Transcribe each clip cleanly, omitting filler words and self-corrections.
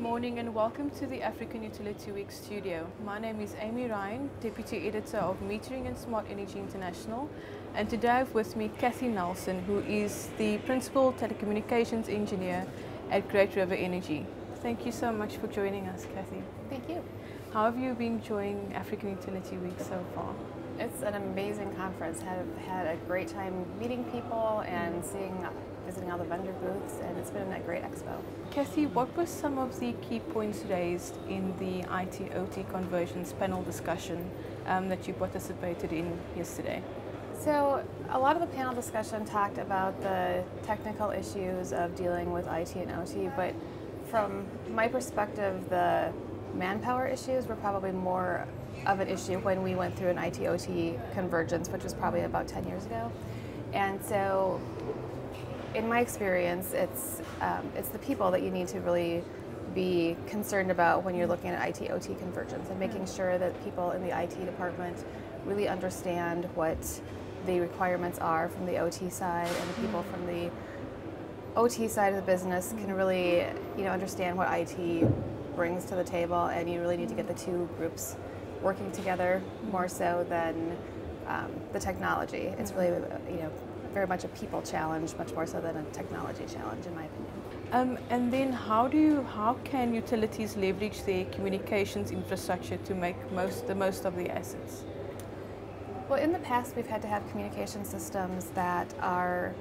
morning and welcome to the African Utility Week studio. My name is Amy Ryan, Deputy Editor of Metering and Smart Energy International, and today I have with me Kathy Nelson, who is the Principal Telecommunications Engineer at Great River Energy. Thank you so much for joining us, Kathy. Thank you. How have you been enjoying African Utility Week so far? It's an amazing conference. Have had a great time meeting people and visiting all the vendor booths, and it's been a great expo. Kathy, what were some of the key points raised in the IT-OT convergence panel discussion that you participated in yesterday? So a lot of the panel discussion talked about the technical issues of dealing with IT and OT, but from my perspective, the manpower issues were probably more of an issue when we went through an IT-OT convergence, which was probably about 10 years ago. And so in my experience, it's the people that you need to really be concerned about when you're looking at IT-OT convergence, and making sure that people in the IT department really understand what the requirements are from the OT side, and the people from the OT side of the business can really understand what IT brings to the table, and you really need to get the two groups working together more so than the technology. It's really very much a people challenge, much more so than a technology challenge, in my opinion. And then how can utilities leverage their communications infrastructure to make the most of the assets? Well, in the past we've had to have communication systems that are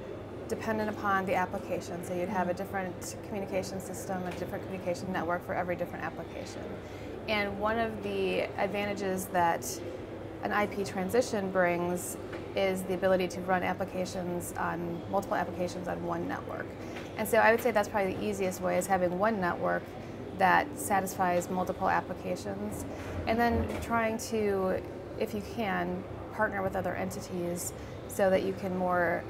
dependent upon the application. So you'd have a different communication system, a different communication network for every different application. And one of the advantages that an IP transition brings is the ability to run multiple applications on one network. And so I would say that's probably the easiest way, is having one network that satisfies multiple applications, and then trying to, if you can, partner with other entities so that you can more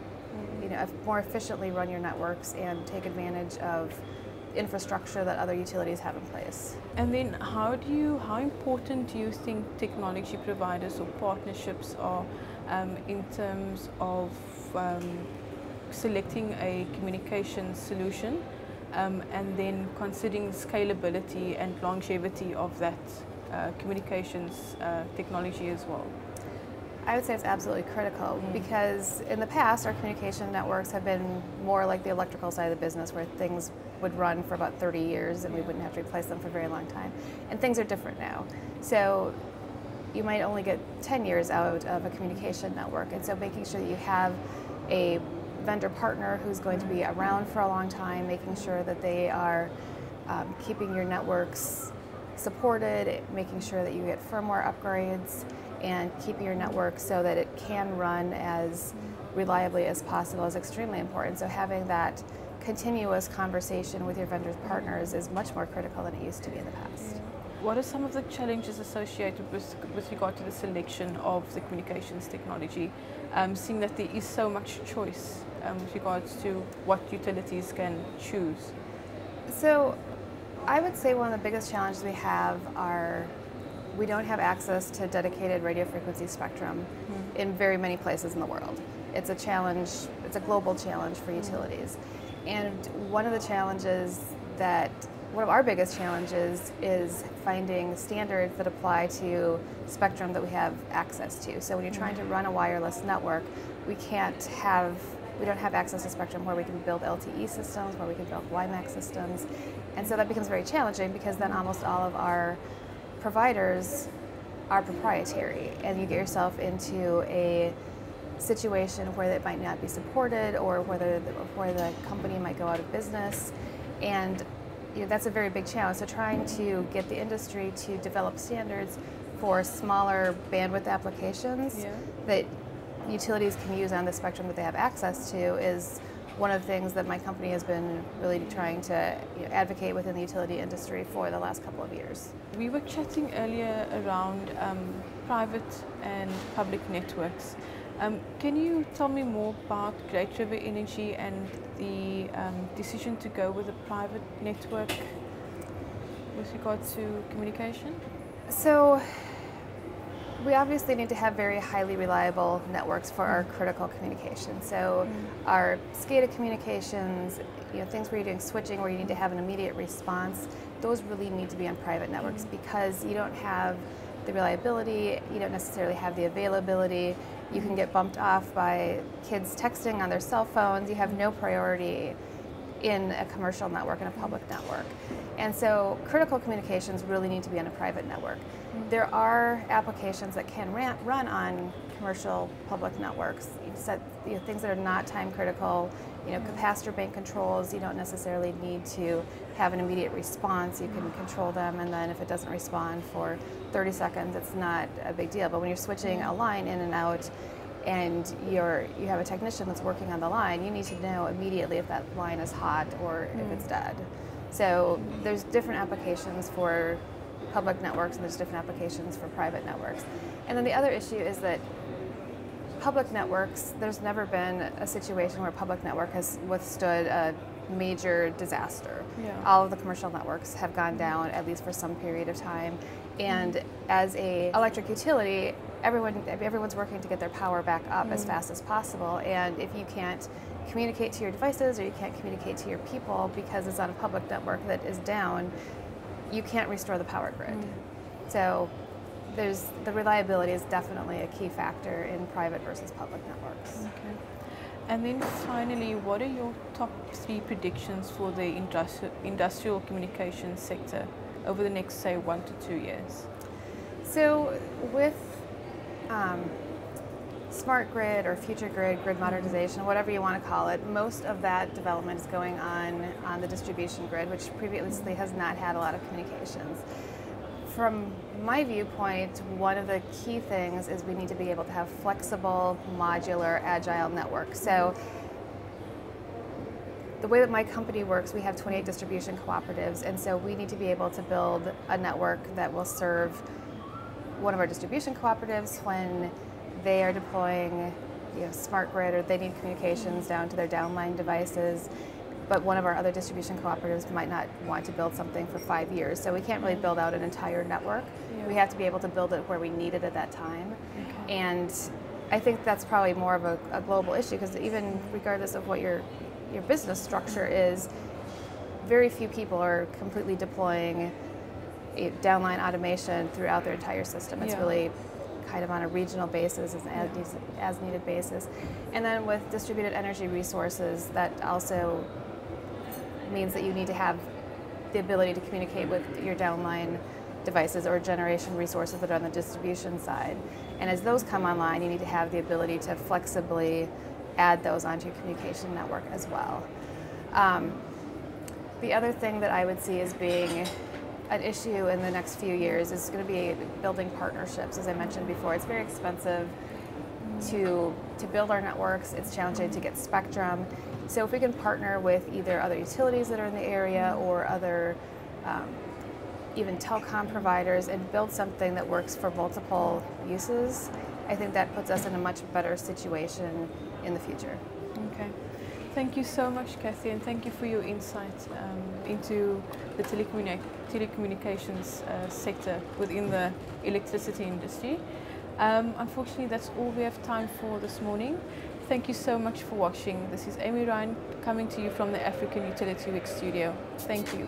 efficiently run your networks and take advantage of infrastructure that other utilities have in place. And then how important do you think technology providers or partnerships are in terms of selecting a communication solution and then considering scalability and longevity of that communications technology as well? I would say it's absolutely critical, because in the past our communication networks have been more like the electrical side of the business, where things would run for about 30 years and we wouldn't have to replace them for a very long time. And things are different now. So you might only get 10 years out of a communication network, and so making sure that you have a vendor partner who's going to be around for a long time, making sure that they are keeping your networks supported, making sure that you get firmware upgrades, and keeping your network so that it can run as reliably as possible is extremely important. So having that continuous conversation with your vendor partners is much more critical than it used to be in the past. What are some of the challenges associated with regard to the selection of the communications technology, seeing that there is so much choice with regards to what utilities can choose? So I would say one of the biggest challenges we have are we don't have access to dedicated radio frequency spectrum in very many places in the world. It's a challenge, it's a global challenge for utilities. And one of our biggest challenges is finding standards that apply to spectrum that we have access to. So when you're trying to run a wireless network, we don't have access to spectrum where we can build LTE systems, where we can build WiMAX systems. And so that becomes very challenging, because then almost all of our providers are proprietary, and you get yourself into a situation where it might not be supported, or where the company might go out of business, and that's a very big challenge. So trying to get the industry to develop standards for smaller bandwidth applications that utilities can use on the spectrum that they have access to is one of the things that my company has been really trying to advocate within the utility industry for the last couple of years. We were chatting earlier around private and public networks. Can you tell me more about Great River Energy and the decision to go with a private network with regard to communication? So We obviously need to have very highly reliable networks for our critical communication. So our SCADA communications, things where you're doing switching, where you need to have an immediate response, those really need to be on private networks because you don't have the reliability, you don't necessarily have the availability. You can get bumped off by kids texting on their cell phones. You have no priority in a commercial network and a public network. And so critical communications really need to be on a private network. There are applications that can run on commercial public networks. Things that are not time critical, capacitor bank controls, you don't necessarily need to have an immediate response. You can control them, and then if it doesn't respond for 30 seconds, it's not a big deal. But when you're switching a line in and out, and you have a technician that's working on the line, you need to know immediately if that line is hot or if it's dead. So there's different applications for public networks and there's different applications for private networks. And then the other issue is that public networks, there's never been a situation where a public network has withstood a major disaster. All of the commercial networks have gone down, at least for some period of time. And as a electric utility, everyone's working to get their power back up as fast as possible. And if you can't communicate to your devices or you can't communicate to your people because it's on a public network that is down, you can't restore the power grid. So the reliability is definitely a key factor in private versus public networks. Okay. And then finally, what are your top 3 predictions for the industrial communications sector over the next, say, 1 to 2 years? So with smart grid or future grid modernization, whatever you want to call it, most of that development is going on the distribution grid, which previously has not had a lot of communications. From my viewpoint, one of the key things is we need to be able to have flexible, modular, agile networks. So the way that my company works, we have 28 distribution cooperatives, and so we need to be able to build a network that will serve one of our distribution cooperatives when they are deploying smart grid or they need communications down to their downline devices. But one of our other distribution cooperatives might not want to build something for 5 years. So we can't really build out an entire network. We have to be able to build it where we need it at that time. And I think that's probably more of a global issue because even regardless of what your business structure is, very few people are completely deploying downline automation throughout their entire system. It's really kind of on a regional basis, as needed basis. And then with distributed energy resources, that also means that you need to have the ability to communicate with your downline devices or generation resources that are on the distribution side. And as those come online, you need to have the ability to flexibly add those onto your communication network as well. The other thing that I would see as being an issue in the next few years is going to be building partnerships. As I mentioned before, it's very expensive to build our networks. It's challenging to get spectrum. So if we can partner with either other utilities that are in the area or other even telecom providers and build something that works for multiple uses, I think that puts us in a much better situation in the future. Okay. Thank you so much, Kathy, and thank you for your insight into the telecommunications sector within the electricity industry. Unfortunately, that's all we have time for this morning. Thank you so much for watching. This is Amy Ryan coming to you from the African Utility Week studio. Thank you.